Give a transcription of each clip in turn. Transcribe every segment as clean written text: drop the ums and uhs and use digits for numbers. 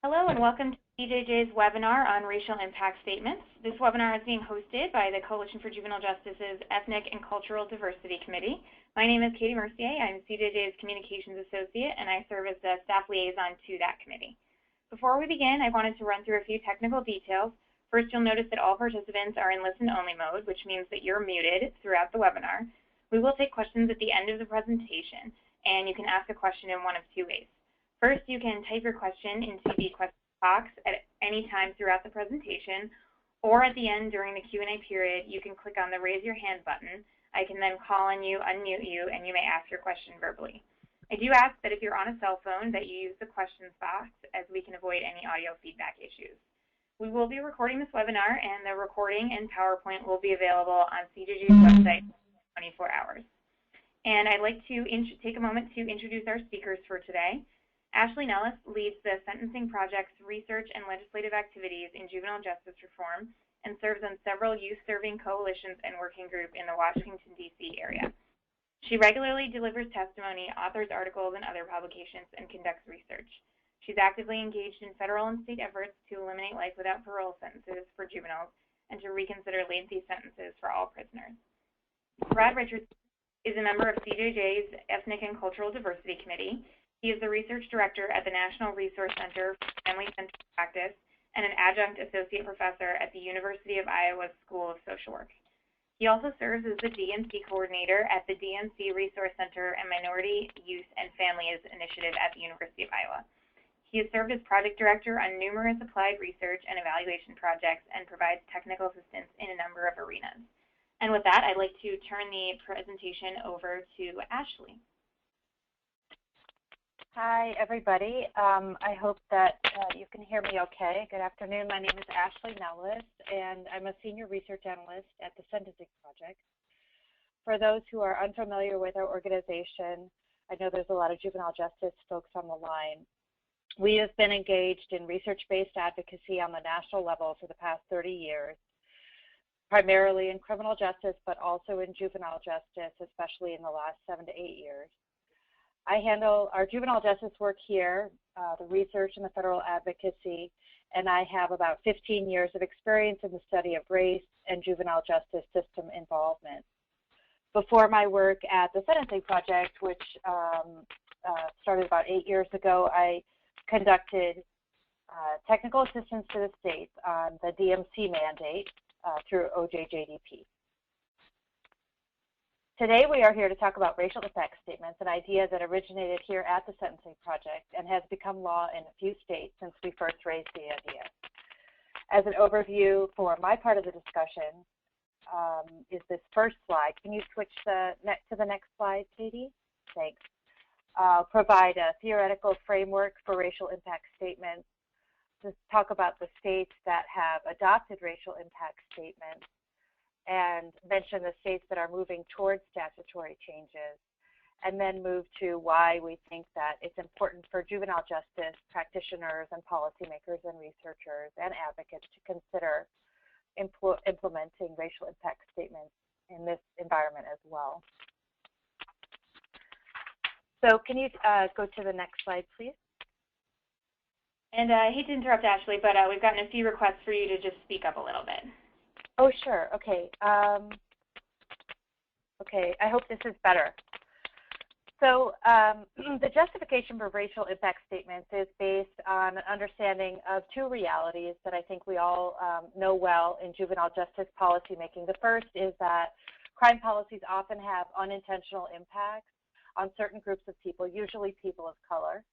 Hello and welcome to CJJ's webinar on racial impact statements. This webinar is being hosted by the Coalition for Juvenile Justice's Ethnic and Cultural Diversity Committee. My name is Katie Mercier. I'm CJJ's Communications Associate and I serve as the staff liaison to that committee. Before we begin, I wanted to run through a few technical details. First, you'll notice that all participants are in listen-only mode, which means that you're muted throughout the webinar. We will take questions at the end of the presentation, and you can ask a question in one of two ways. First, you can type your question into the question box at any time throughout the presentation, or at the end during the Q&A period, you can click on the Raise Your Hand button. I can then call on you, unmute you, and you may ask your question verbally. I do ask that if you're on a cell phone that you use the questions box, as we can avoid any audio feedback issues. We will be recording this webinar, and the recording and PowerPoint will be available on CJJ's website for 24 hours. And I'd like to take a moment to introduce our speakers for today. Ashley Nellis leads the Sentencing Project's research and legislative activities in juvenile justice reform and serves on several youth-serving coalitions and working group in the Washington, D.C. area. She regularly delivers testimony, authors articles and other publications, and conducts research. She's actively engaged in federal and state efforts to eliminate life without parole sentences for juveniles and to reconsider lengthy sentences for all prisoners. Brad Richardson is a member of CJJ's Ethnic and Cultural Diversity Committee. He is the research director at the National Resource Center for Family-Centered Practice and an adjunct associate professor at the University of Iowa School of Social Work. He also serves as the DNC coordinator at the DNC Resource Center and Minority, Youth, and Families Initiative at the University of Iowa. He has served as project director on numerous applied research and evaluation projects and provides technical assistance in a number of arenas. And with that, I'd like to turn the presentation over to Ashley. Hi, everybody. I hope that you can hear me okay. Good afternoon. My name is Ashley Nellis, and I'm a senior research analyst at the Sentencing Project. For those who are unfamiliar with our organization, I know there's a lot of juvenile justice folks on the line. We have been engaged in research-based advocacy on the national level for the past 30 years, primarily in criminal justice, but also in juvenile justice, especially in the last 7 to 8 years. I handle our juvenile justice work here, the research and the federal advocacy, and I have about 15 years of experience in the study of race and juvenile justice system involvement. Before my work at the Sentencing Project, which started about 8 years ago, I conducted technical assistance to the states on the DMC mandate through JJDPA. Today we are here to talk about racial impact statements, an idea that originated here at the Sentencing Project and has become law in a few states since we first raised the idea. As an overview for my part of the discussion is this first slide. Can you switch to the next slide, Katie? Thanks. I'll provide a theoretical framework for racial impact statements, to talk about the states that have adopted racial impact statements, and mention the states that are moving towards statutory changes, and then move to why we think that it's important for juvenile justice practitioners and policymakers and researchers and advocates to consider implementing racial impact statements in this environment as well. So can you go to the next slide, please? And I hate to interrupt, Ashley, but we've gotten a few requests for you to just speak up a little bit. Oh, sure. Okay. Okay. I hope this is better. So the justification for racial impact statements is based on an understanding of two realities that I think we all know well in juvenile justice policymaking. The first is that crime policies often have unintentional impacts on certain groups of people, usually people of color,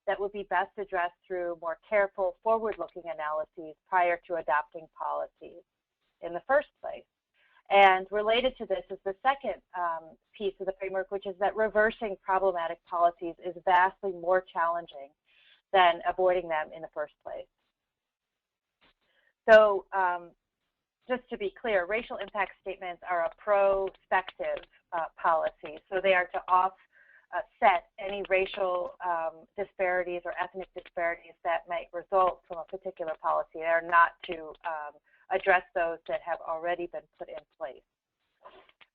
that would be best addressed through more careful, forward-looking analyses prior to adopting policies in the first place. And related to this is the second piece of the framework, which is that reversing problematic policies is vastly more challenging than avoiding them in the first place. So just to be clear, racial impact statements are a prospective policy. So they are to offset any racial disparities or ethnic disparities that might result from a particular policy. They are not to address those that have already been put in place.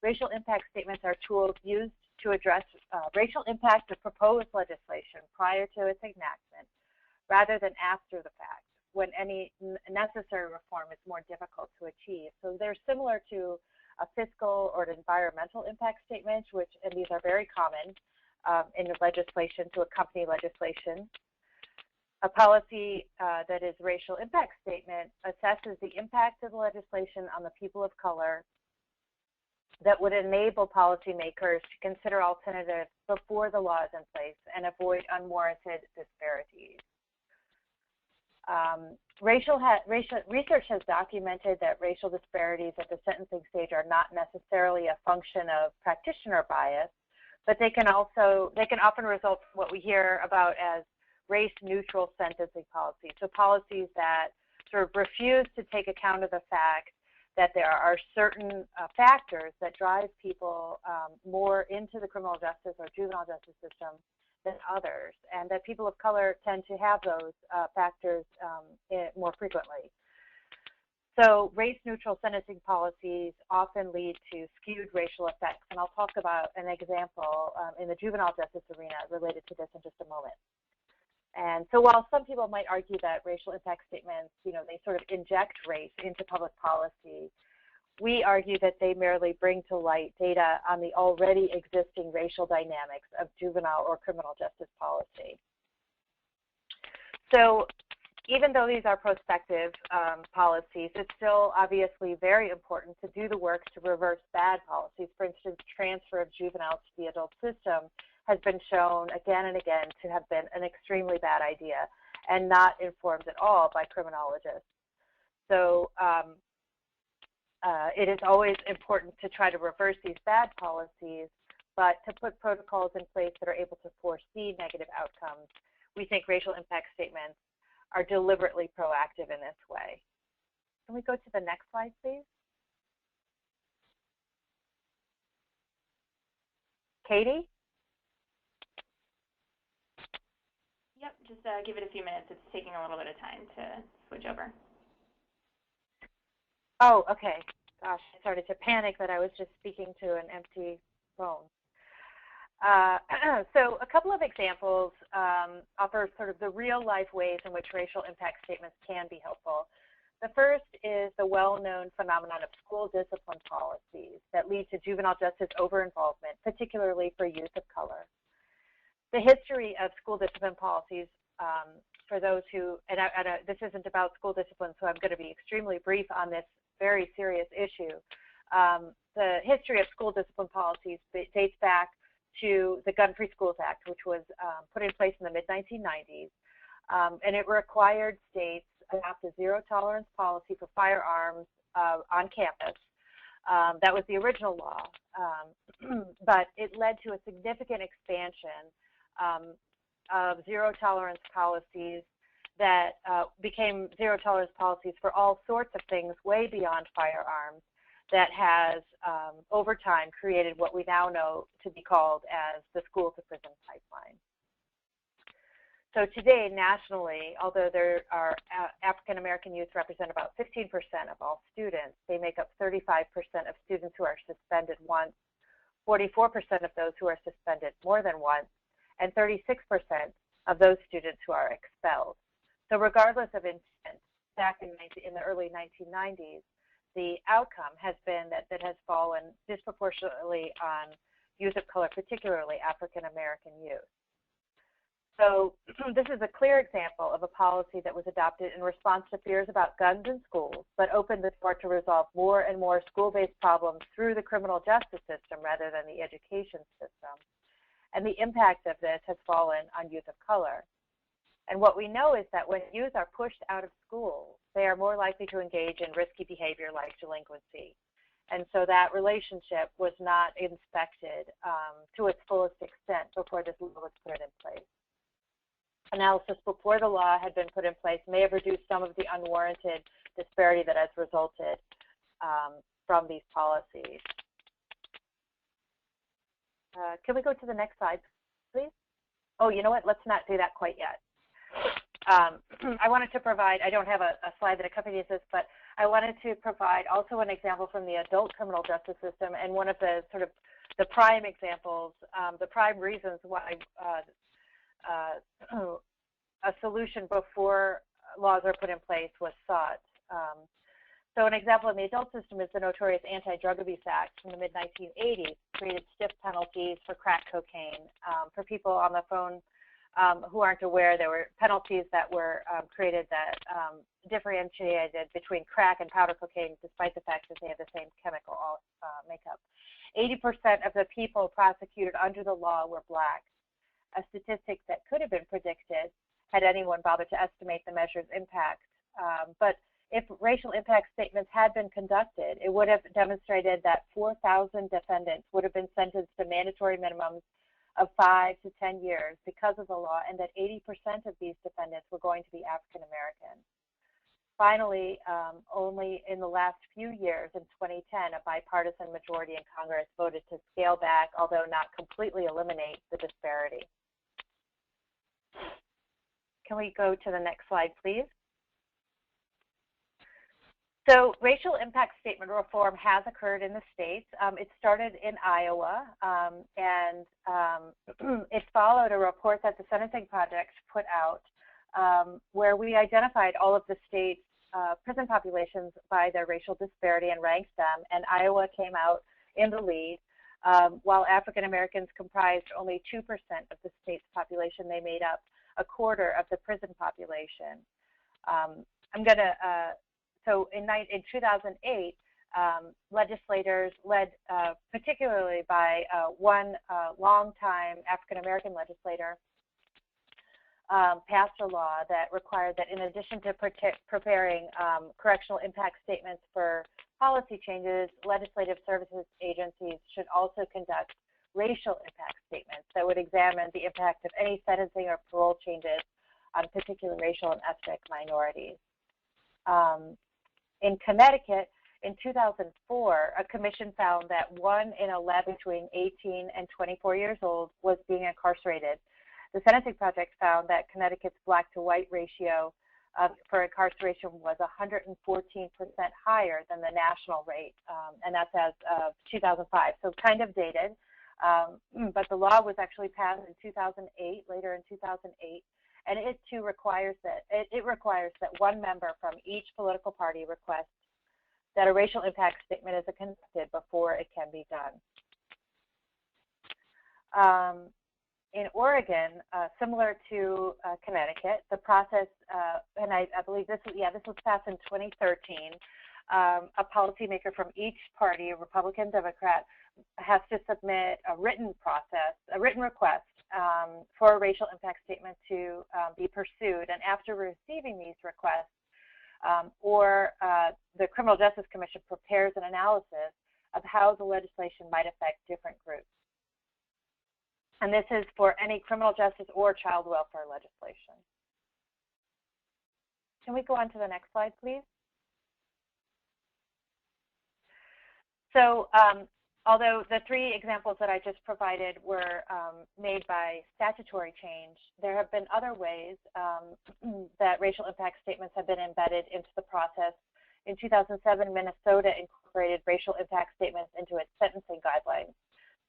Racial impact statements are tools used to address racial impact of proposed legislation prior to its enactment, rather than after the fact, when any necessary reform is more difficult to achieve. So they're similar to a fiscal or an environmental impact statement, which, and these are very common in the legislation to accompany legislation. A policy that is racial impact statement assesses the impact of the legislation on the people of color that would enable policymakers to consider alternatives before the law is in place and avoid unwarranted disparities. Research has documented that racial disparities at the sentencing stage are not necessarily a function of practitioner bias, but they can often result from what we hear about as race-neutral sentencing policies. So policies that sort of refuse to take account of the fact that there are certain factors that drive people more into the criminal justice or juvenile justice system than others, and that people of color tend to have those factors more frequently. So race-neutral sentencing policies often lead to skewed racial effects, and I'll talk about an example in the juvenile justice arena related to this in just a moment. And so while some people might argue that racial impact statements, they sort of inject race into public policy, we argue that they merely bring to light data on the already existing racial dynamics of juvenile or criminal justice policy. So even though these are prospective policies, it's still obviously very important to do the work to reverse bad policies. For instance, transfer of juveniles to the adult system has been shown again and again to have been an extremely bad idea and not informed at all by criminologists. So it is always important to try to reverse these bad policies, but to put protocols in place that are able to foresee negative outcomes. We think racial impact statements are deliberately proactive in this way. Can we go to the next slide, please? Katie? Yep, just give it a few minutes. It's taking a little bit of time to switch over. Oh, okay. Gosh, I started to panic that I was just speaking to an empty phone. So a couple of examples offer sort of the real-life ways in which racial impact statements can be helpful. The first is the well-known phenomenon of school discipline policies that lead to juvenile justice over-involvement, particularly for youth of color. The history of school discipline policies, for those who, and this isn't about school discipline, so I'm going to be extremely brief on this very serious issue. The history of school discipline policies dates back to the Gun-Free Schools Act, which was put in place in the mid-1990s, and it required states adopt a zero-tolerance policy for firearms on campus. That was the original law, but it led to a significant expansion of zero-tolerance policies that became zero-tolerance policies for all sorts of things way beyond firearms that has, over time, created what we now know to be called as the school-to-prison pipeline. So today, nationally, although there are African-American youth represent about 15% of all students, they make up 35% of students who are suspended once, 44% of those who are suspended more than once, and 36% of those students who are expelled. So regardless of intent, back in the early 1990s, the outcome has been that has fallen disproportionately on youth of color, particularly African-American youth. So this is a clear example of a policy that was adopted in response to fears about guns in schools, but opened the door to resolve more and more school-based problems through the criminal justice system rather than the education system. And the impact of this has fallen on youth of color. And what we know is that when youth are pushed out of school, they are more likely to engage in risky behavior like delinquency. And so that relationship was not inspected to its fullest extent before this law was put in place. Analysis before the law had been put in place may have reduced some of the unwarranted disparity that has resulted from these policies. Can we go to the next slide, please? Oh, you know what? Let's not do that quite yet. I wanted to provide, I don't have a slide that accompanies this, but I wanted to provide also an example from the adult criminal justice system, and one of the sort of the prime examples, the prime reasons why a solution before laws are put in place was sought. So an example in the adult system is the notorious Anti-Drug Abuse Act from the mid-1980s, created stiff penalties for crack cocaine. For people on the phone who aren't aware, there were penalties that were created that differentiated between crack and powder cocaine, despite the fact that they have the same chemical makeup. 80% of the people prosecuted under the law were Black, a statistic that could have been predicted had anyone bothered to estimate the measure's impact. But if racial impact statements had been conducted, it would have demonstrated that 4,000 defendants would have been sentenced to mandatory minimums of 5 to 10 years because of the law, and that 80% of these defendants were going to be African American. Finally, only in the last few years, in 2010, a bipartisan majority in Congress voted to scale back, although not completely eliminate, the disparity. Can we go to the next slide, please? So racial impact statement reform has occurred in the states. It started in Iowa, and it followed a report that the Sentencing Project put out where we identified all of the states' prison populations by their racial disparity and ranked them, and Iowa came out in the lead. While African Americans comprised only 2% of the state's population, they made up a quarter of the prison population. So in 2008, legislators led particularly by one longtime African-American legislator passed a law that required that in addition to preparing correctional impact statements for policy changes, legislative services agencies should also conduct racial impact statements that would examine the impact of any sentencing or parole changes on particular racial and ethnic minorities. In Connecticut, in 2004, a commission found that 1 in 11 between 18 and 24 years old was being incarcerated. The Sentencing Project found that Connecticut's black to white ratio for incarceration was 114% higher than the national rate, and that's as of 2005, so kind of dated. But the law was actually passed in 2008, later in 2008, and it too requires that one member from each political party request that a racial impact statement is conducted before it can be done. In Oregon, similar to Connecticut, the process, and I believe this was passed in 2013. A policymaker from each party, Republican, Democrat, has to submit a written request for a racial impact statement to be pursued. And after receiving these requests, the Criminal Justice Commission prepares an analysis of how the legislation might affect different groups. And this is for any criminal justice or child welfare legislation. Can we go on to the next slide, please? So although the three examples that I just provided were made by statutory change, there have been other ways that racial impact statements have been embedded into the process. In 2007, Minnesota incorporated racial impact statements into its sentencing guidelines.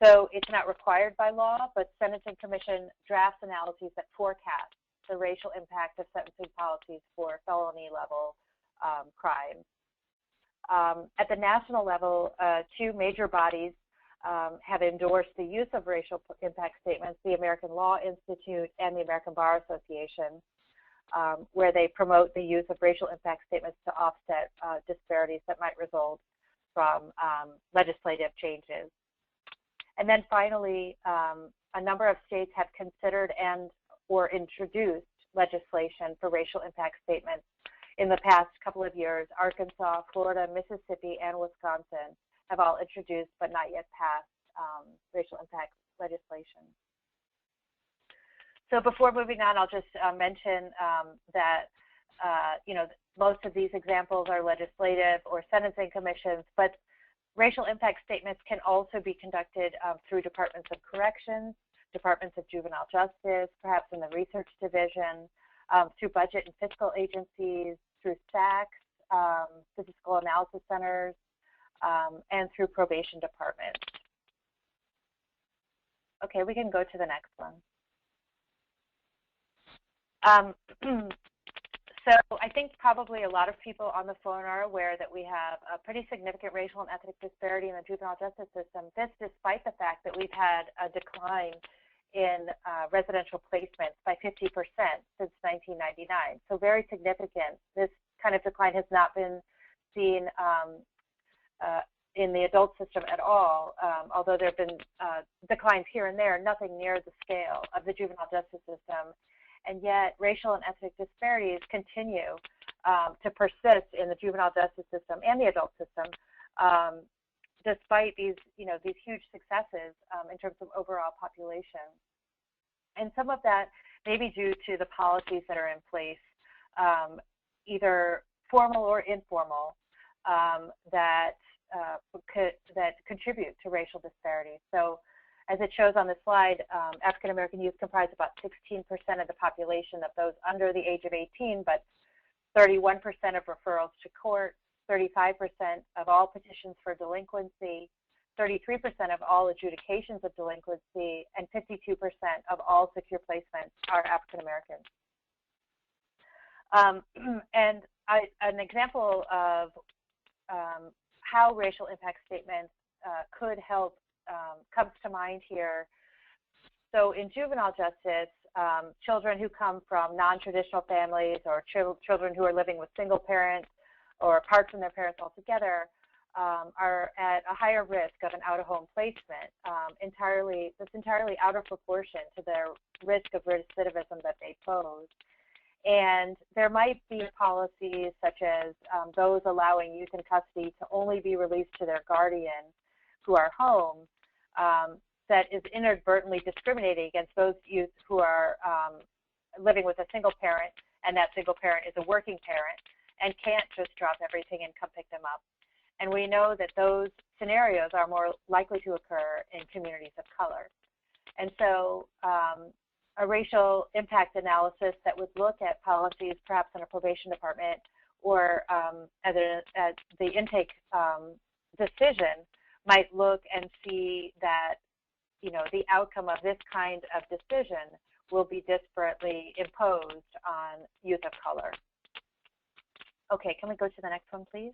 So it's not required by law, but Sentencing Commission drafts analyses that forecast the racial impact of sentencing policies for felony level crimes. At the national level, two major bodies have endorsed the use of racial impact statements, the American Law Institute and the American Bar Association, where they promote the use of racial impact statements to offset disparities that might result from legislative changes. And then finally, a number of states have considered and or introduced legislation for racial impact statements in the past couple of years. Arkansas, Florida, Mississippi, and Wisconsin have all introduced but not yet passed racial impact legislation. So before moving on, I'll just mention that most of these examples are legislative or sentencing commissions, but racial impact statements can also be conducted through departments of corrections, departments of juvenile justice, perhaps in the research division, through budget and fiscal agencies, through SACs, statistical analysis centers, and through probation departments. Okay, we can go to the next one. So I think probably a lot of people on the phone are aware that we have a pretty significant racial and ethnic disparity in the juvenile justice system. This despite the fact that we've had a decline in residential placements by 50% since 1999. So very significant. This kind of decline has not been seen in the adult system at all, although there have been declines here and there, nothing near the scale of the juvenile justice system. And yet racial and ethnic disparities continue to persist in the juvenile justice system and the adult system, despite these huge successes in terms of overall population. And some of that may be due to the policies that are in place, either formal or informal, that contribute to racial disparities. So as it shows on the slide, African American youth comprise about 16% of the population of those under the age of 18, but 31% of referrals to court, 35% of all petitions for delinquency, 33% of all adjudications of delinquency, and 52% of all secure placements are African Americans. And an example of how racial impact statements could help comes to mind here. So in juvenile justice, children who come from non-traditional families or children who are living with single parents or apart from their parents altogether are at a higher risk of an out-of-home placement, that's entirely out of proportion to their risk of recidivism that they pose. And there might be policies such as those allowing youth in custody to only be released to their guardian who are home, that is inadvertently discriminating against those youth who are living with a single parent, and that single parent is a working parent and can't just drop everything and come pick them up. And we know that those scenarios are more likely to occur in communities of color. And so a racial impact analysis that would look at policies perhaps in a probation department or at the intake decision might look and see that the outcome of this kind of decision will be disparately imposed on youth of color. Okay, can we go to the next one, please?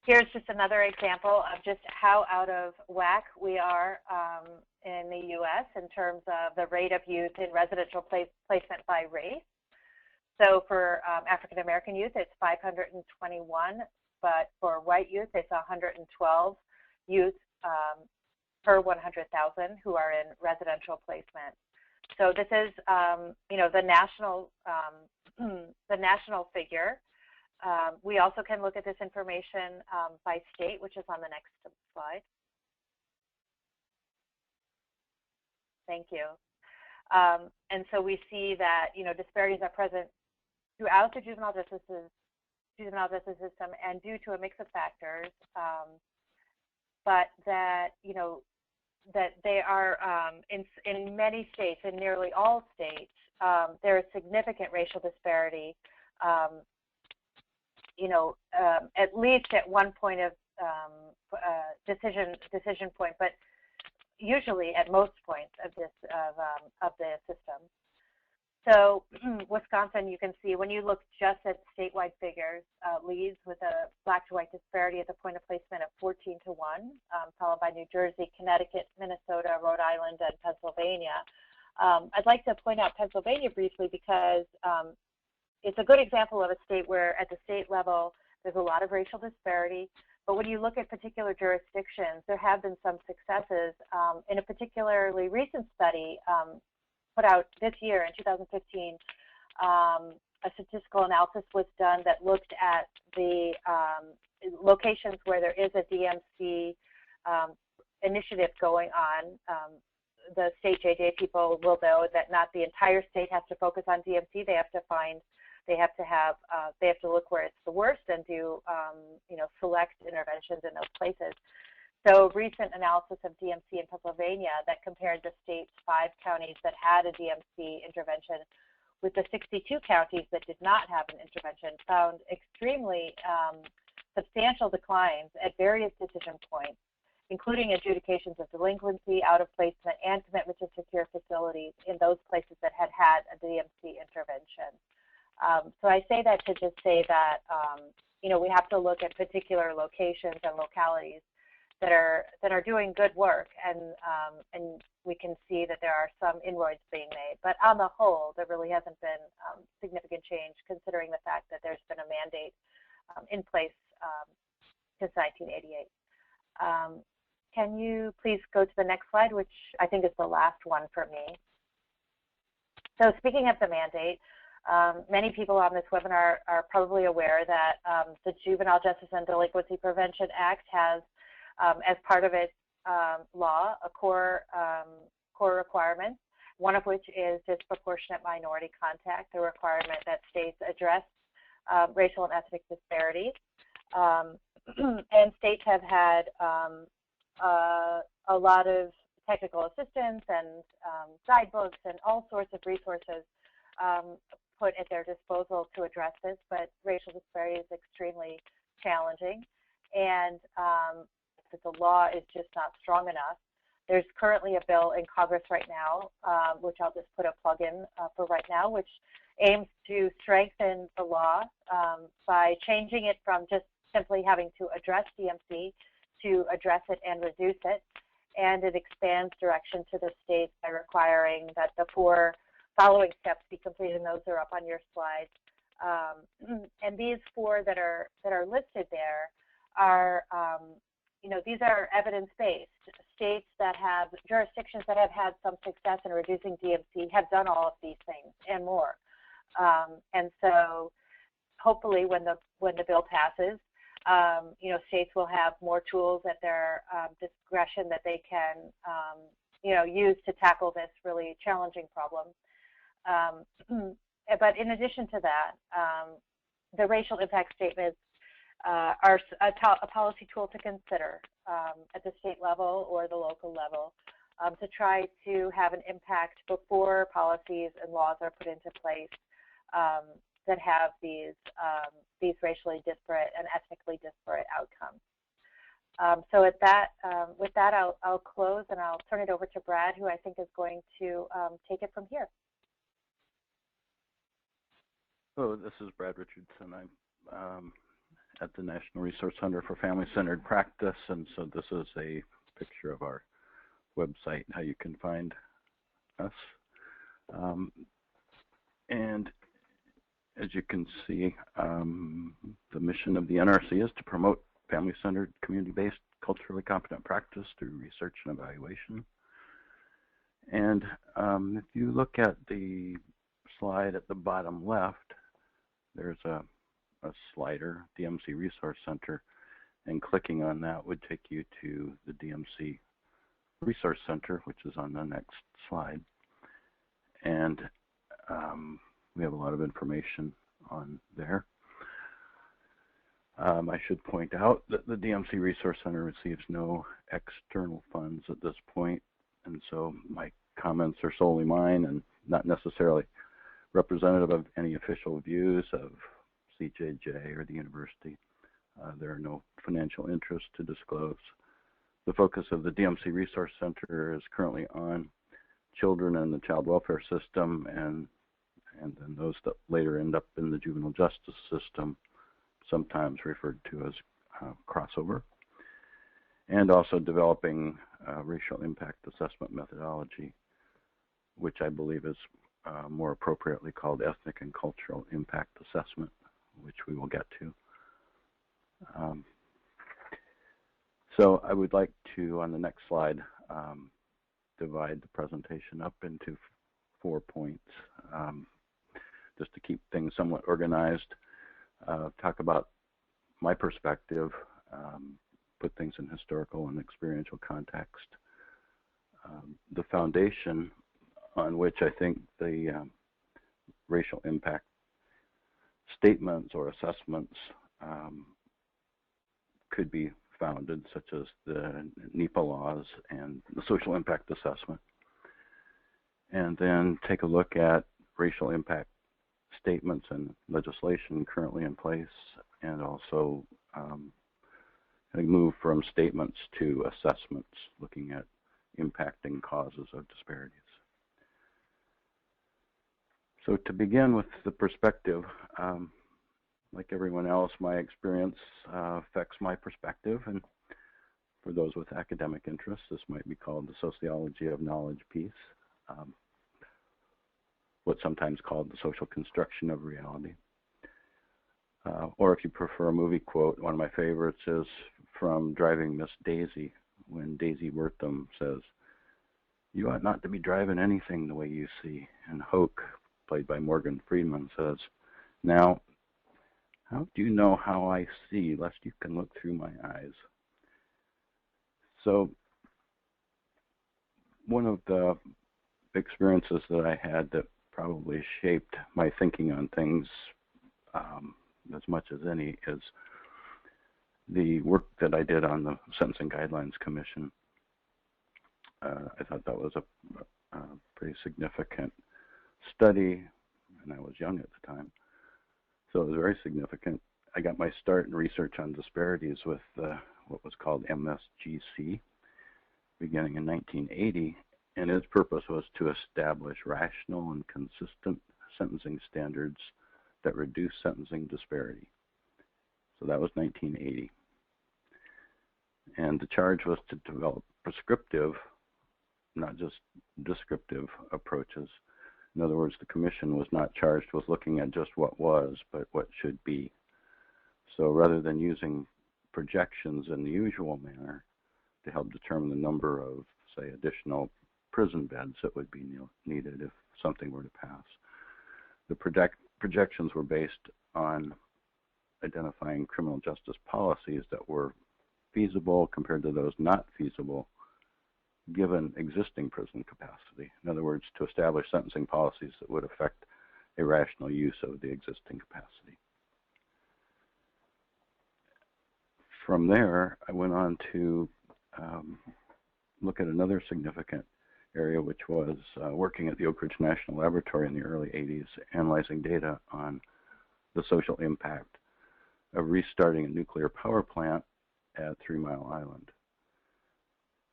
Here's just another example of just how out of whack we are in the U.S. in terms of the rate of youth in residential placement by race. So for African American youth, it's 521, but for white youth, it's 112 youth per 100,000 who are in residential placement. So this is, the national figure. We also can look at this information by state, which is on the next slide. Thank you. And so we see that disparities are present throughout the juvenile justice system and due to a mix of factors, but that that they are in many states, in nearly all states, there is significant racial disparity. At least at one point of decision point, but usually at most points of the system. So Wisconsin, you can see when you look just at statewide figures, leads with a black to white disparity at the point of placement of 14-1, followed by New Jersey, Connecticut, Minnesota, Rhode Island, and Pennsylvania. I'd like to point out Pennsylvania briefly because it's a good example of a state where at the state level there's a lot of racial disparity, but when you look at particular jurisdictions, there have been some successes. In a particularly recent study put out this year in 2015, a statistical analysis was done that looked at the locations where there is a DMC initiative going on. The state JJDPA people will know that not the entire state has to focus on DMC. They have to look where it's the worst and do select interventions in those places. So recent analysis of DMC in Pennsylvania that compared the state's 5 counties that had a DMC intervention with the 62 counties that did not have an intervention found extremely substantial declines at various decision points including adjudications of delinquency, out of placement, and commitment to secure facilities in those places that had had a DMC intervention. So I say that to just say that, we have to look at particular locations and localities that are doing good work, and we can see that there are some inroads being made. But on the whole, there really hasn't been significant change, considering the fact that there's been a mandate in place since 1988. Can you please go to the next slide, which I think is the last one for me. So speaking of the mandate, many people on this webinar are probably aware that the Juvenile Justice and Delinquency Prevention Act has, as part of its law, a core requirement, one of which is disproportionate minority contact, the requirement that states address racial and ethnic disparities. And states have had a lot of technical assistance and guidebooks and all sorts of resources put at their disposal to address this, but racial disparity is extremely challenging, and the law is just not strong enough. There's currently a bill in Congress right now, which I'll just put a plug in for right now, which aims to strengthen the law by changing it from just simply having to address DMC to address it and reduce it. And it expands direction to the states by requiring that the 4 following steps be completed, and those are up on your slides. And these 4 that are listed there are, these are evidence-based. States that have, jurisdictions that have had some success in reducing DMC have done all of these things and more. And so hopefully when the bill passes, states will have more tools at their discretion that they can, use to tackle this really challenging problem. But in addition to that, the racial impact statements are a policy tool to consider at the state level or the local level to try to have an impact before policies and laws are put into place that have these racially disparate and ethnically disparate outcomes. So with that, I'll close and I'll turn it over to Brad, who I think is going to take it from here. Hello, this is Brad Richardson. I'm at the National Resource Center for Family-Centered Practice, and so this is a picture of our website, how you can find us. And as you can see, the mission of the NRC is to promote family-centered, community-based, culturally competent practice through research and evaluation. And if you look at the slide at the bottom left, there's a slider, DMC Resource Center, and clicking on that would take you to the DMC Resource Center, which is on the next slide. And we have a lot of information on there. I should point out that the DMC Resource Center receives no external funds at this point, and so my comments are solely mine and not necessarily representative of any official views of CJJ or the university. There are no financial interests to disclose. The focus of the DMC Resource Center is currently on children in the child welfare system and then those that later end up in the juvenile justice system, sometimes referred to as crossover, and also developing racial impact assessment methodology, which I believe is more appropriately called ethnic and cultural impact assessment, which we will get to. So I would like to, on the next slide, divide the presentation up into 4 points, just to keep things somewhat organized. Talk about my perspective, put things in historical and experiential context. The foundation on which I think the racial impact statements or assessments could be founded, such as the NEPA laws and the social impact assessment. And then take a look at racial impact statements and legislation currently in place, and also I move from statements to assessments, looking at impacting causes of disparities. So to begin with the perspective, like everyone else, my experience affects my perspective, and for those with academic interests, this might be called the sociology of knowledge piece, what's sometimes called the social construction of reality. Or if you prefer a movie quote, one of my favorites is from Driving Miss Daisy, when Daisy Wortham says, "You ought not to be driving anything the way you see." And Hoke, played by Morgan Freeman, says, "Now, how do you know how I see, lest you can look through my eyes?" So one of the experiences that I had that probably shaped my thinking on things as much as any is the work that I did on the Sentencing Guidelines Commission. I thought that was a pretty significant study, and I was young at the time, so it was very significant. I got my start in research on disparities with what was called MSGC, beginning in 1980, and its purpose was to establish rational and consistent sentencing standards that reduce sentencing disparity. So that was 1980. And the charge was to develop prescriptive, not just descriptive approaches. In other words, the commission was not charged with looking at just what was, but what should be. So rather than using projections in the usual manner to help determine the number of, say, additional prison beds that would be needed if something were to pass, the projections were based on identifying criminal justice policies that were feasible compared to those not feasible given existing prison capacity. In other words, to establish sentencing policies that would affect a rational use of the existing capacity. From there, I went on to look at another significant area, which was working at the Oak Ridge National Laboratory in the early 80s, analyzing data on the social impact of restarting a nuclear power plant at 3 Mile Island.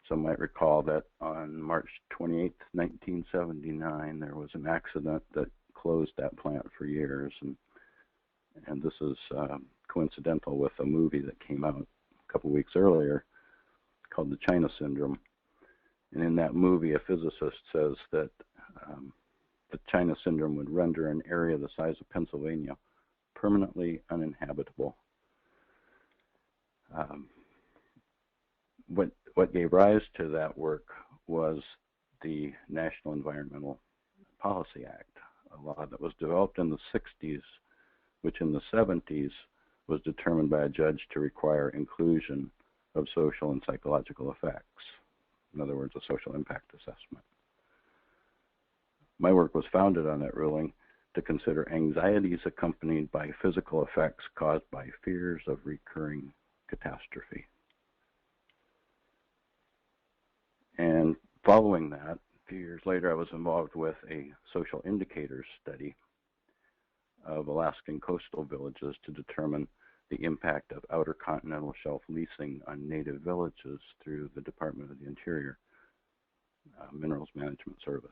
Some might recall that on March 28, 1979, there was an accident that closed that plant for years, and this is coincidental with a movie that came out a couple weeks earlier called The China Syndrome. And in that movie, a physicist says that the China Syndrome would render an area the size of Pennsylvania permanently uninhabitable. What gave rise to that work was the National Environmental Policy Act, a law that was developed in the 60s, which in the 70s was determined by a judge to require inclusion of social and psychological effects. In other words, a social impact assessment. My work was founded on that ruling to consider anxieties accompanied by physical effects caused by fears of recurring catastrophe. And following that, a few years later, I was involved with a social indicators study of Alaskan coastal villages to determine the impact of outer continental shelf leasing on native villages through the Department of the Interior Minerals Management Service.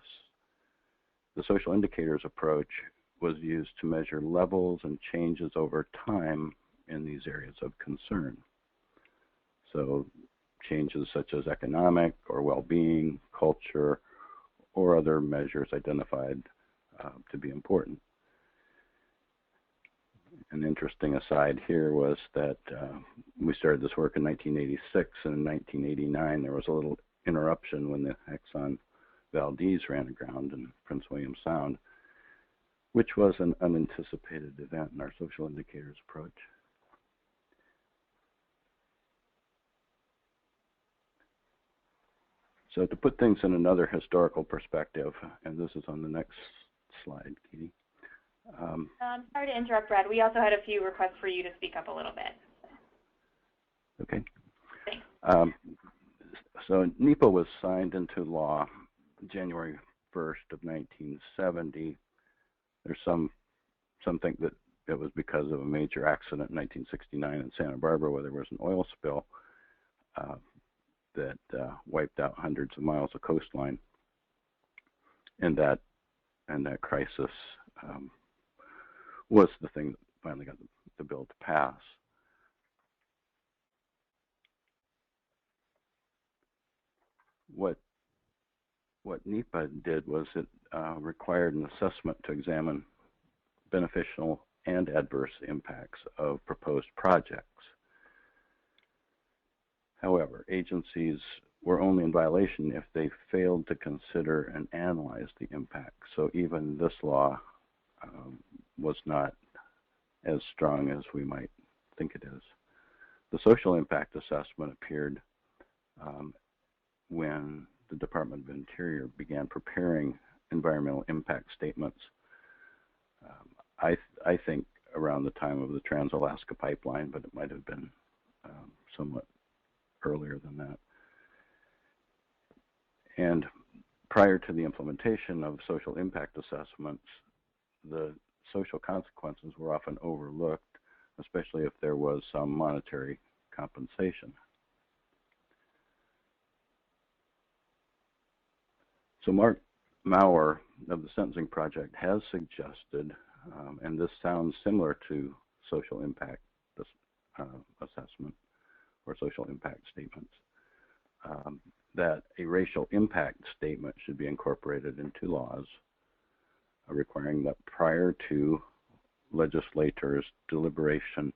The social indicators approach was used to measure levels and changes over time in these areas of concern. So changes such as economic or well-being, culture, or other measures identified to be important. An interesting aside here was that we started this work in 1986, and in 1989 there was a little interruption when the Exxon Valdez ran aground in Prince William Sound, which was an unanticipated event in our social indicators approach. So to put things in another historical perspective, and this is on the next slide, Katie. Sorry to interrupt, Brad. We also had a few requests for you to speak up a little bit. Okay. Thanks. So NEPA was signed into law January 1st of 1970. There's some think that it was because of a major accident in 1969 in Santa Barbara where there was an oil spill that wiped out hundreds of miles of coastline, and that crisis was the thing that finally got the bill to pass. What NEPA did was it required an assessment to examine beneficial and adverse impacts of proposed projects. However, agencies were only in violation if they failed to consider and analyze the impact. So even this law was not as strong as we might think it is. The social impact assessment appeared when the Department of Interior began preparing environmental impact statements. I think around the time of the Trans-Alaska Pipeline, but it might have been somewhat earlier than that. And prior to the implementation of social impact assessments, the social consequences were often overlooked, especially if there was some monetary compensation. So Mark Maurer of the Sentencing Project has suggested, and this sounds similar to social impact assessment or social impact statements, that a racial impact statement should be incorporated into laws, requiring that prior to legislators' deliberation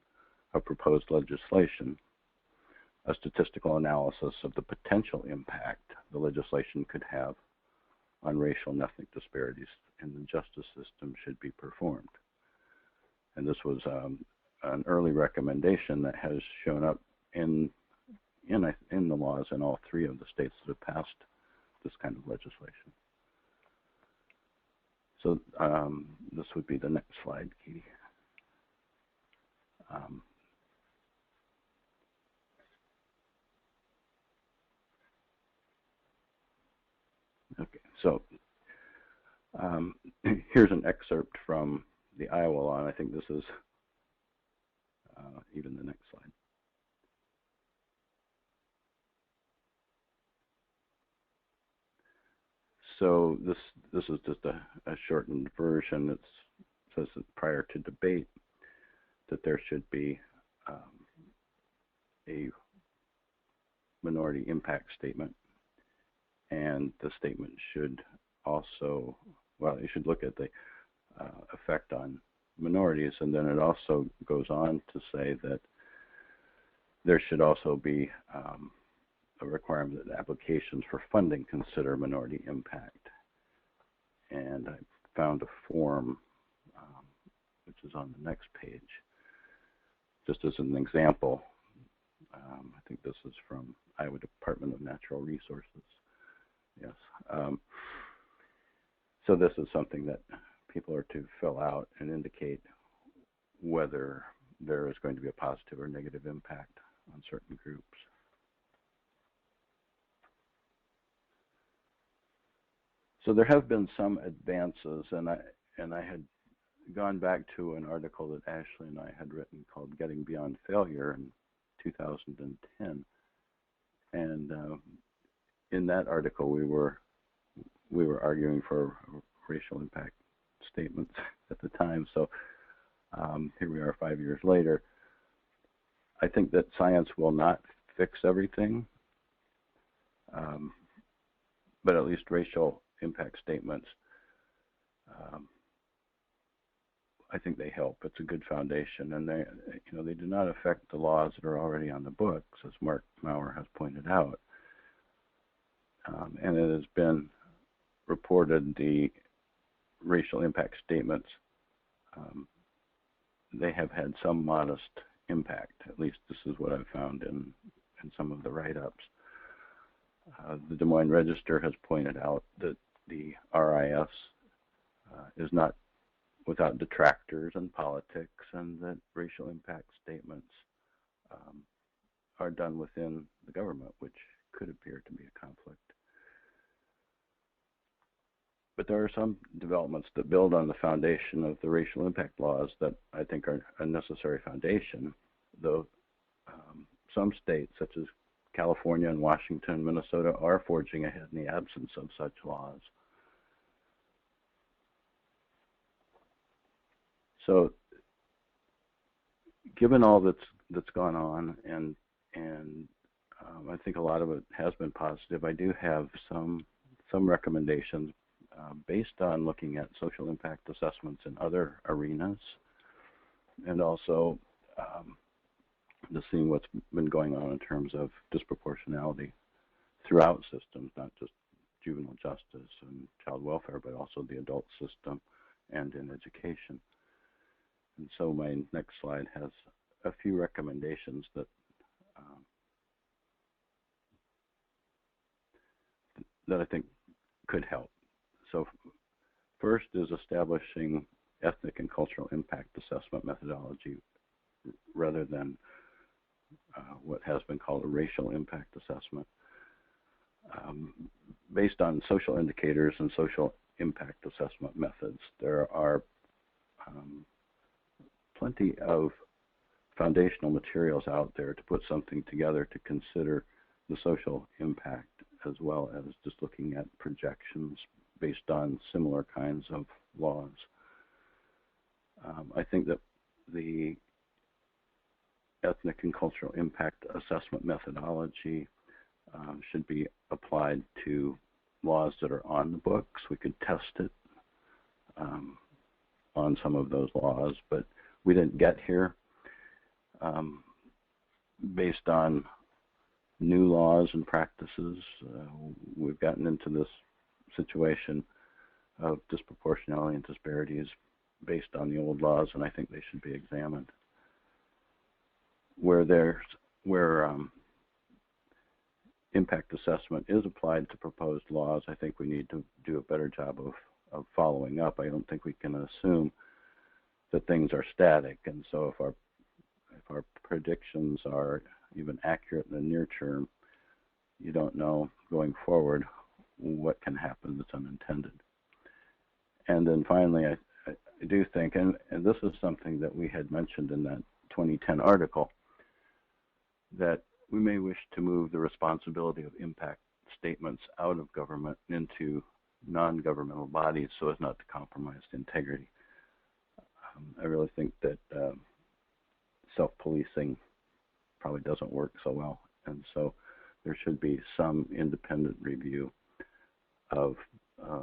of proposed legislation, a statistical analysis of the potential impact the legislation could have on racial and ethnic disparities in the justice system should be performed. And this was an early recommendation that has shown up in the laws in all three of the states that have passed this kind of legislation. So this would be the next slide, Katie. Okay, so here's an excerpt from the Iowa law, and I think this is even the next slide. So this is just a shortened version. It says that prior to debate that there should be a minority impact statement, and the statement should also, well, you should look at the effect on minorities, and then it also goes on to say that there should also be a requirement that applications for funding consider minority impact. And I found a form, which is on the next page, just as an example. I think this is from Iowa Department of Natural Resources. Yes. So this is something that people are to fill out and indicate whether there is going to be a positive or negative impact on certain groups. So there have been some advances, and I had gone back to an article that Ashley and I had written called "Getting Beyond Failure" in 2010, and in that article we were arguing for racial impact statements at the time. So here we are 5 years later. I think that science will not fix everything, but at least racial impact statements, I think they help. It's a good foundation, and they do not affect the laws that are already on the books, as Mark Maurer has pointed out. And it has been reported the racial impact statements, they have had some modest impact. At least this is what I've found in some of the write-ups. The Des Moines Register has pointed out that the RIS is not without detractors in politics, and that racial impact statements are done within the government, which could appear to be a conflict. but there are some developments that build on the foundation of the racial impact laws that I think are a necessary foundation, though some states, such as California and Washington, Minnesota, are forging ahead in the absence of such laws. So, given all that's gone on, and I think a lot of it has been positive, I do have some recommendations based on looking at social impact assessments in other arenas, and also just seeing what's been going on in terms of disproportionality throughout systems, not just juvenile justice and child welfare, but also the adult system and in education. And so my next slide has a few recommendations that I think could help. So first is establishing ethnic and cultural impact assessment methodology rather than what has been called a racial impact assessment. Based on social indicators and social impact assessment methods, there are plenty of foundational materials out there to put something together to consider the social impact, as well as just looking at projections based on similar kinds of laws. I think that the ethnic and cultural impact assessment methodology should be applied to laws that are on the books. We could test it on some of those laws, but we didn't get here based on new laws and practices. We've gotten into this situation of disproportionality and disparities based on the old laws, and I think they should be examined. Where impact assessment is applied to proposed laws, I think we need to do a better job of following up. I don't think we can assume that things are static, and so if our predictions are even accurate in the near term, you don't know going forward what can happen that's unintended. And then finally, I do think, and this is something that we had mentioned in that 2010 article, that we may wish to move the responsibility of impact statements out of government into non-governmental bodies so as not to compromise integrity. I really think that self-policing probably doesn't work so well, and so there should be some independent review of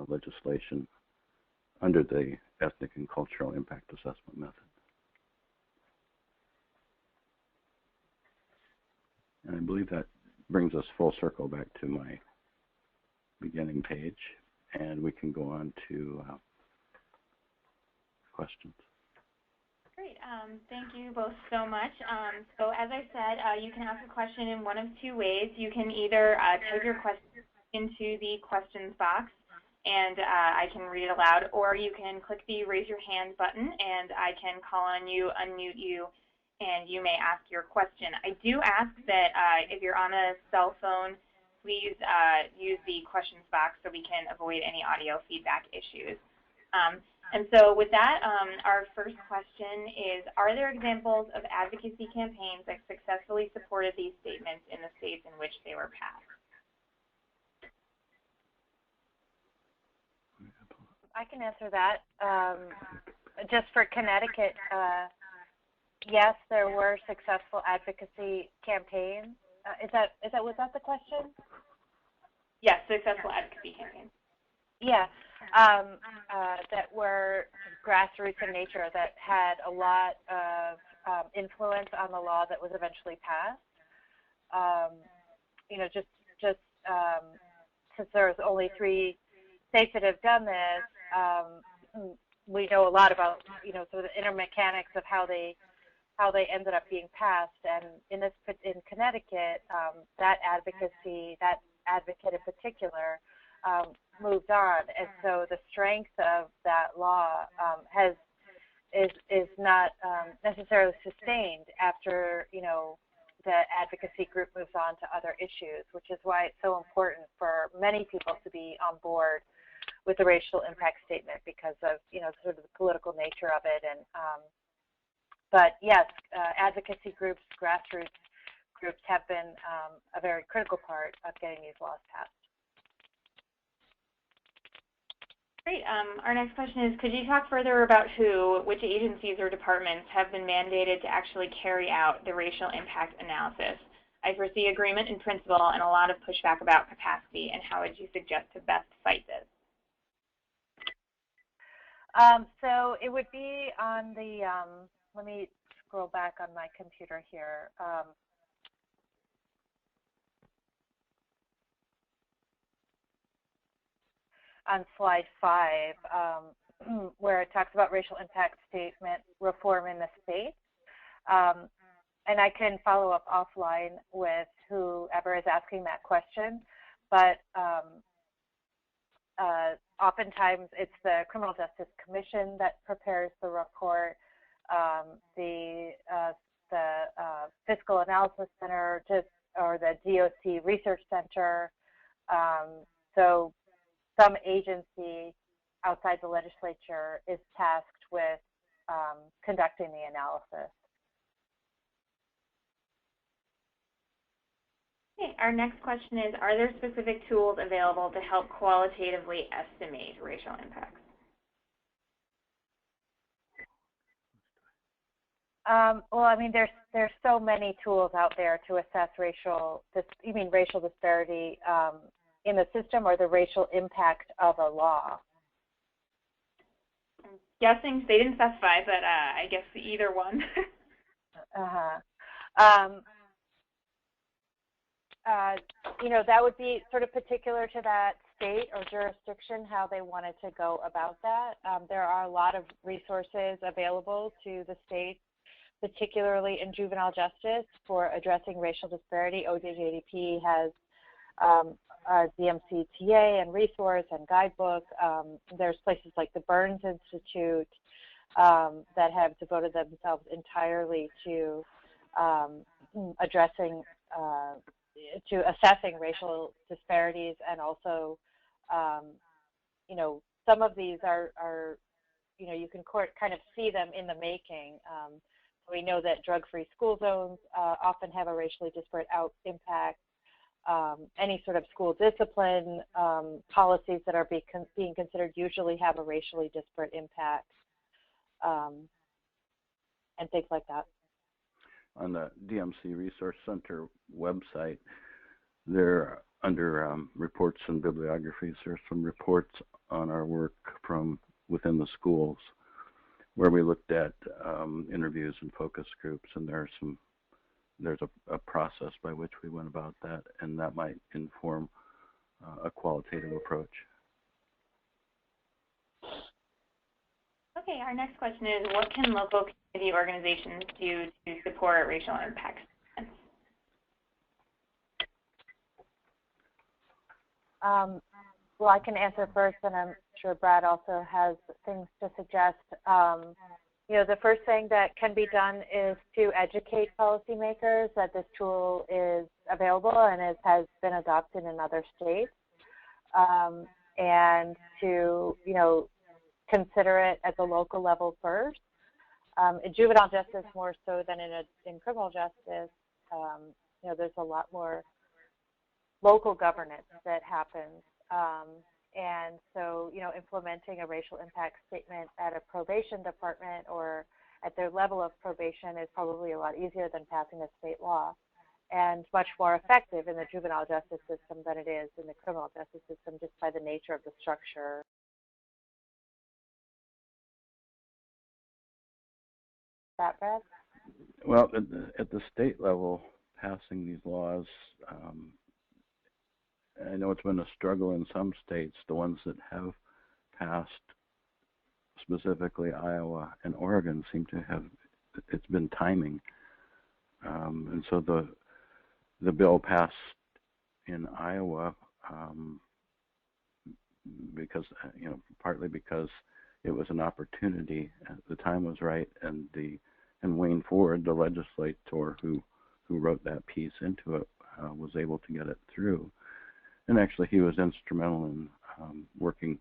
legislation under the ethnic and cultural impact assessment method. And I believe that brings us full circle back to my beginning page, and we can go on to questions. Great. Thank you both so much. So as I said, you can ask a question in one of two ways. You can either type your question into the questions box, and I can read it aloud, or you can click the raise your hand button, and I can call on you, unmute you, and you may ask your question. I do ask that if you're on a cell phone, please use the questions box so we can avoid any audio feedback issues. And so with that, our first question is, are there examples of advocacy campaigns that successfully supported these statements in the states in which they were passed? I can answer that. Just for Connecticut, yes, there were successful advocacy campaigns. Was that the question? Yes, successful advocacy campaigns. Yeah, that were grassroots in nature, that had a lot of influence on the law that was eventually passed. Just since there's only 3 states that have done this, we know a lot about sort of the inner mechanics of how they ended up being passed. And in Connecticut, that advocate in particular moved on, and so the strength of that law is not necessarily sustained after the advocacy group moves on to other issues, which is why it's so important for many people to be on board with the racial impact statement because of, sort of the political nature of it. And but yes, advocacy groups, grassroots groups have been a very critical part of getting these laws passed. Great. Our next question is, could you talk further about which agencies or departments have been mandated to actually carry out the racial impact analysis? I foresee agreement in principle and a lot of pushback about capacity, and how would you suggest to best fight this? So it would be on the, let me scroll back on my computer here. On slide 5, where it talks about racial impact statement reform in the state. And I can follow up offline with whoever is asking that question, but oftentimes it's the Criminal Justice Commission that prepares the report, the Fiscal Analysis Center, or the DOC Research Center. So some agency outside the legislature is tasked with conducting the analysis. Okay, our next question is, are there specific tools available to help qualitatively estimate racial impacts? Well, I mean, there's so many tools out there to assess racial disparity in the system, or the racial impact of a law? I'm guessing they didn't specify, but I guess either one. That would be sort of particular to that state or jurisdiction, how they wanted to go about that. There are a lot of resources available to the states, particularly in juvenile justice, for addressing racial disparity. JJDPA has a DMCTA and resource and guidebook. There's places like the Burns Institute that have devoted themselves entirely to assessing racial disparities, and also, some of these are you can kind of see them in the making. We know that drug-free school zones often have a racially disparate impact. Any sort of school discipline policies that are being considered usually have a racially disparate impact, and things like that. On the DMC Resource Center website, there, under reports and bibliographies, there's some reports on our work from within the schools, where we looked at interviews and focus groups, and there's a process by which we went about that, and that might inform a qualitative approach. Okay, our next question is, what can local community organizations do to support racial impact statements? Well, I can answer first, and I'm sure Brad also has things to suggest. The first thing that can be done is to educate policymakers that this tool is available and has been adopted in other states, and to, consider it at the local level first. In juvenile justice, more so than in criminal justice, there's a lot more local governance that happens. And so, implementing a racial impact statement at a probation department or at their level of probation is probably a lot easier than passing a state law, and much more effective in the juvenile justice system than it is in the criminal justice system, just by the nature of the structure. That, Brad? Well, at the state level, passing these laws, I know it's been a struggle in some states. The ones that have passed, specifically Iowa and Oregon, seem to have, it's been timing. And so the bill passed in Iowa because, partly because it was an opportunity, the time was right, and Wayne Ford, the legislator who wrote that piece into it, was able to get it through. And actually, he was instrumental in working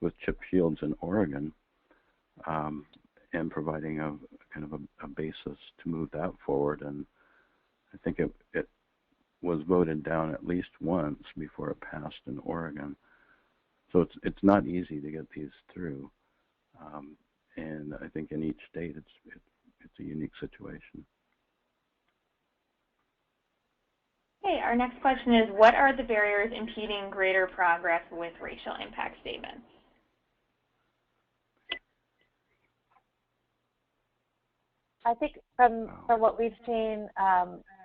with chip shields in Oregon, and providing a kind of a basis to move that forward. And I think it was voted down at least once before it passed in Oregon. So it's not easy to get these through, and I think in each state it's a unique situation. Okay, our next question is, what are the barriers impeding greater progress with racial impact statements? I think from what we've seen,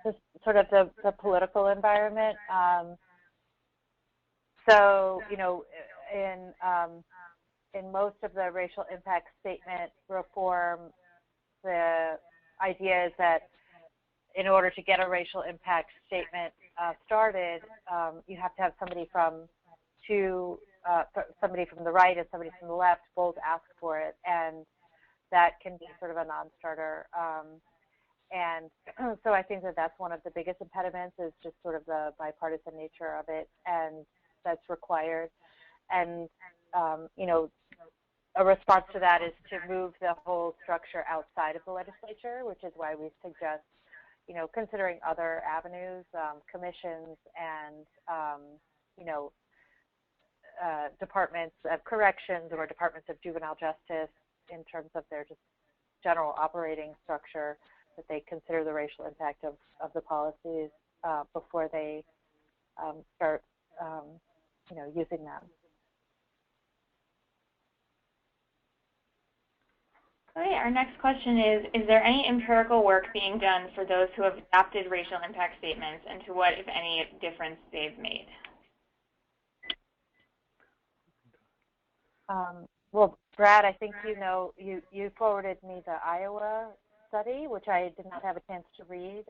just sort of the political environment. So, you know, in most of the racial impact statement reform, the idea is that in order to get a racial impact statement started, you have to have somebody from the right and somebody from the left both ask for it, and that can be sort of a non-starter. And so I think that that's one of the biggest impediments, is just sort of the bipartisan nature of it, and that's required. And you know, a response to that is to move the whole structure outside of the legislature, which is why we suggest, you know, considering other avenues, commissions and, you know, departments of corrections or departments of juvenile justice in terms of their just general operating structure, that they consider the racial impact of the policies before they start, you know, using them. Okay, our next question is there any empirical work being done for those who have adopted racial impact statements, and to what, if any, difference they've made? Well, Brad, I think you know, you forwarded me the Iowa study, which I did not have a chance to read.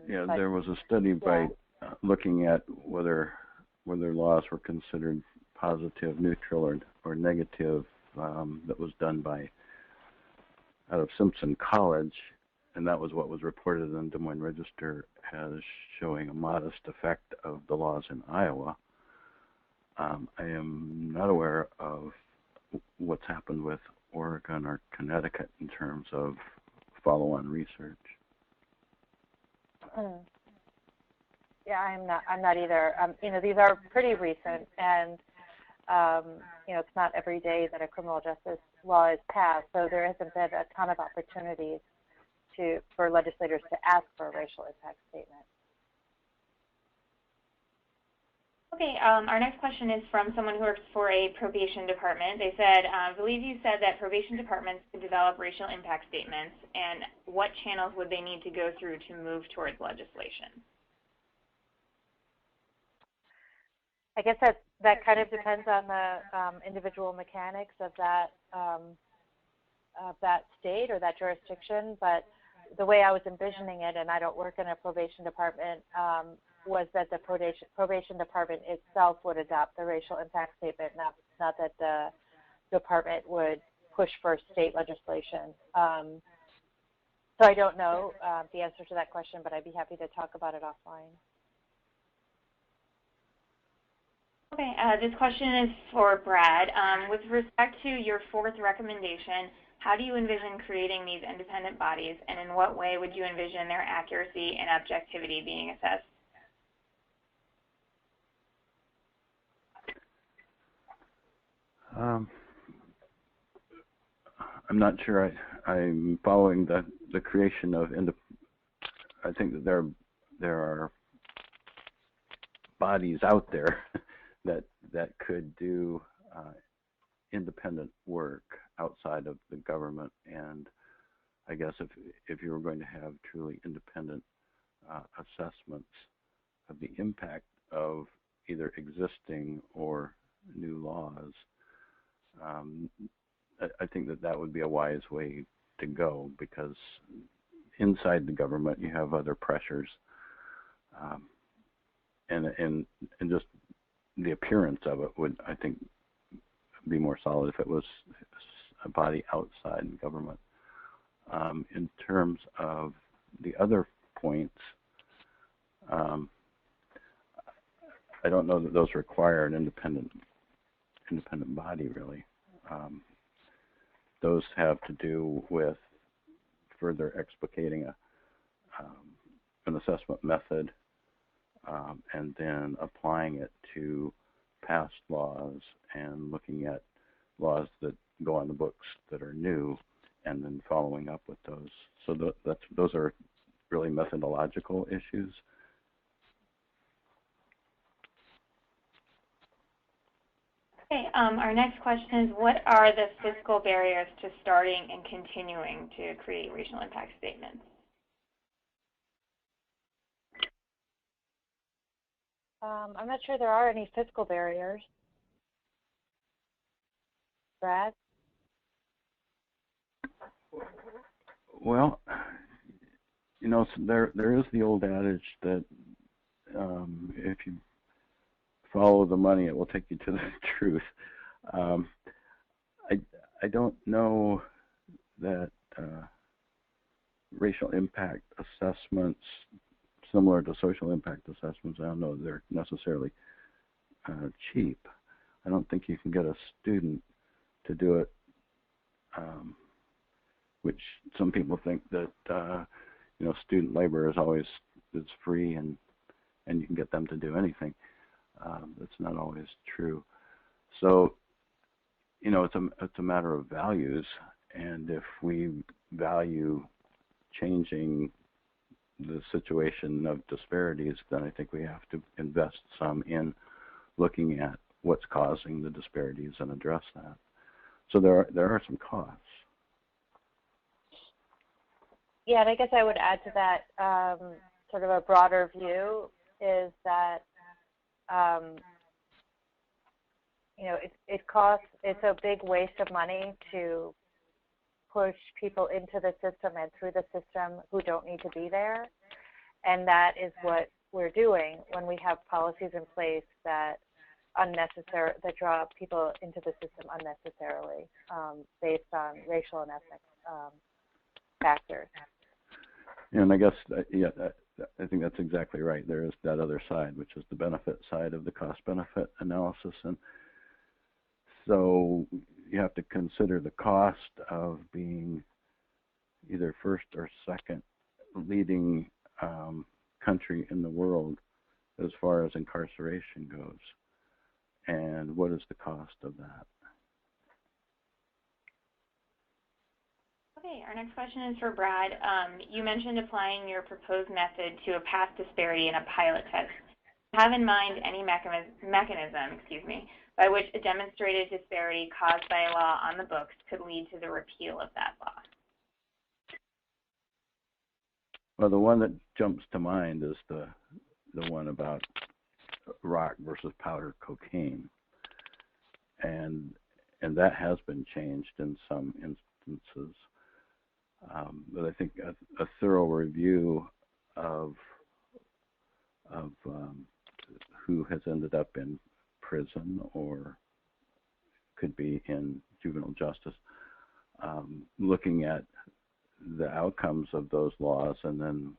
Yeah, there was a study by looking at whether laws were considered positive, neutral, or negative, that was done by out of Simpson College, and that was what was reported in the Des Moines Register as showing a modest effect of the laws in Iowa. I am not aware of what's happened with Oregon or Connecticut in terms of follow-on research. Yeah, I'm not either. You know, these are pretty recent, and you know, it's not every day that a criminal justice law is passed, so there hasn't been a ton of opportunities for legislators to ask for a racial impact statement. Okay, our next question is from someone who works for a probation department. They said, I believe you said that probation departments could develop racial impact statements, and what channels would they need to go through to move towards legislation? I guess that kind of depends on the individual mechanics of that state or that jurisdiction. But the way I was envisioning it, and I don't work in a probation department, was that the probation department itself would adopt the racial impact statement, not that the department would push for state legislation. So I don't know the answer to that question, but I'd be happy to talk about it offline. Okay, this question is for Brad. With respect to your fourth recommendation, how do you envision creating these independent bodies, and in what way would you envision their accuracy and objectivity being assessed? I'm not sure I'm following the creation of I think that there are bodies out there that could do independent work outside of the government, and I guess if you were going to have truly independent assessments of the impact of either existing or new laws, I think that would be a wise way to go, because inside the government you have other pressures, and just the appearance of it would, I think, be more solid if it was a body outside government. In terms of the other points, I don't know that those require an independent independent body, really. Those have to do with further explicating an assessment method and then applying it to past laws and looking at laws that go on the books that are new and then following up with those. So those are really methodological issues. Okay, our next question is, what are the fiscal barriers to starting and continuing to create racial impact statements? I'm not sure there are any fiscal barriers. Brad? Well, you know, there is the old adage that if you follow the money, it will take you to the truth. I don't know that racial impact assessments, similar to social impact assessments, I don't know they're necessarily cheap. I don't think you can get a student to do it, which some people think that you know, student labor is free and you can get them to do anything. That's not always true. So, you know, it's a matter of values, and if we value changing the situation of disparities, then I think we have to invest some in looking at what's causing the disparities and address that. So there are some costs. Yeah, and I guess I would add to that sort of a broader view is that you know, it's a big waste of money to push people into the system and through the system who don't need to be there. And that is what we're doing when we have policies in place that draw people into the system unnecessarily based on racial and ethnic factors. And I guess, I think that's exactly right. There is that other side, which is the benefit side of the cost-benefit analysis. And so you have to consider the cost of being either first or second leading country in the world as far as incarceration goes. And what is the cost of that? Okay, our next question is for Brad. You mentioned applying your proposed method to a past disparity in a pilot test. Have in mind any mechanism, by which a demonstrated disparity caused by a law on the books could lead to the repeal of that law? Well, the one that jumps to mind is the one about rock versus powder cocaine, and that has been changed in some instances. But I think a thorough review of who has ended up in prison or could be in juvenile justice, looking at the outcomes of those laws and then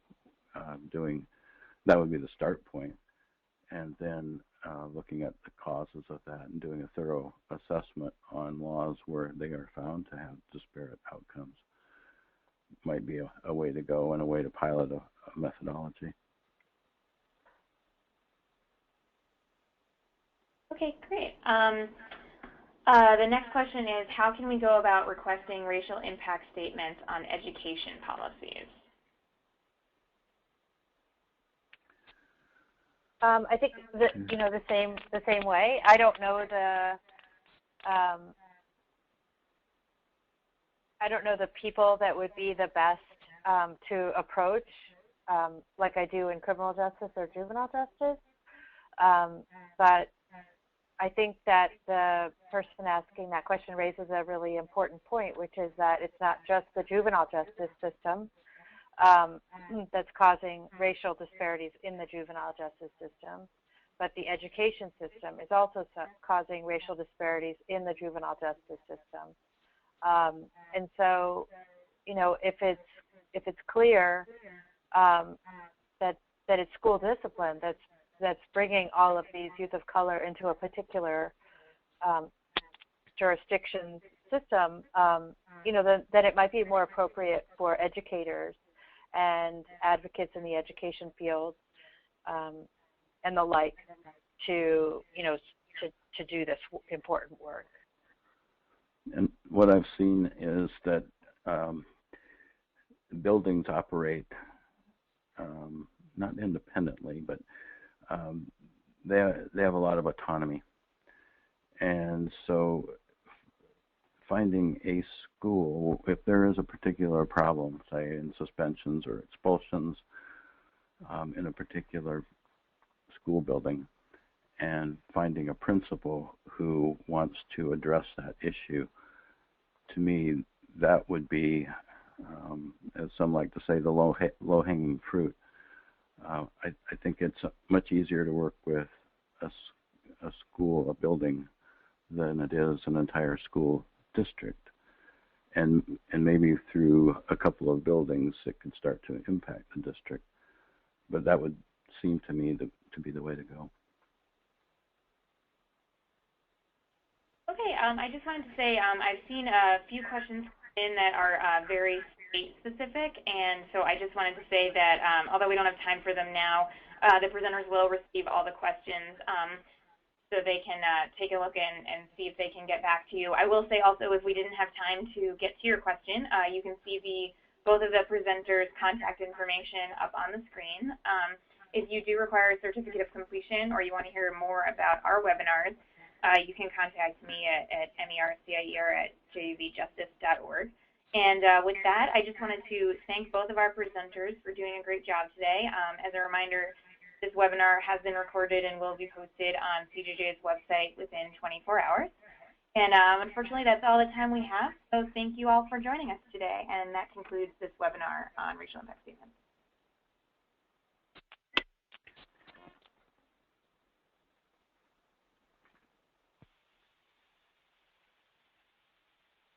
that would be the start point, and then looking at the causes of that and doing a thorough assessment on laws where they are found to have disparate outcomes might be a way to go and a way to pilot a methodology. Okay, great. The next question is, how can we go about requesting racial impact statements on education policies? I think the same way. I don't know the people that would be the best to approach, like I do in criminal justice or juvenile justice. But I think that the person asking that question raises a really important point, which is that it's not just the juvenile justice system that's causing racial disparities in the juvenile justice system, but the education system is also causing racial disparities in the juvenile justice system. And so, you know, if it's clear that it's school discipline that's bringing all of these youth of color into a particular jurisdiction system, then it might be more appropriate for educators and advocates in the education field and the like to do this important work. And what I've seen is that buildings operate not independently, but they have a lot of autonomy. And so finding a school, if there is a particular problem, say in suspensions or expulsions in a particular school building, and finding a principal who wants to address that issue, to me, that would be, as some like to say, the low-hanging fruit. I think it's much easier to work with a school, a building, than it is an entire school district. And maybe through a couple of buildings, it could start to impact the district. But that would seem to me to be the way to go. Okay, I just wanted to say I've seen a few questions in that are very state-specific, and so I just wanted to say that although we don't have time for them now, the presenters will receive all the questions so they can take a look and see if they can get back to you. I will say also, if we didn't have time to get to your question, you can see both of the presenters' contact information up on the screen. If you do require a certificate of completion or you want to hear more about our webinars, you can contact me at mercier@jvjustice.org. And with that, I just wanted to thank both of our presenters for doing a great job today. As a reminder, this webinar has been recorded and will be posted on CJJ's website within 24 hours. And unfortunately, that's all the time we have. So thank you all for joining us today. And that concludes this webinar on racial impact statements.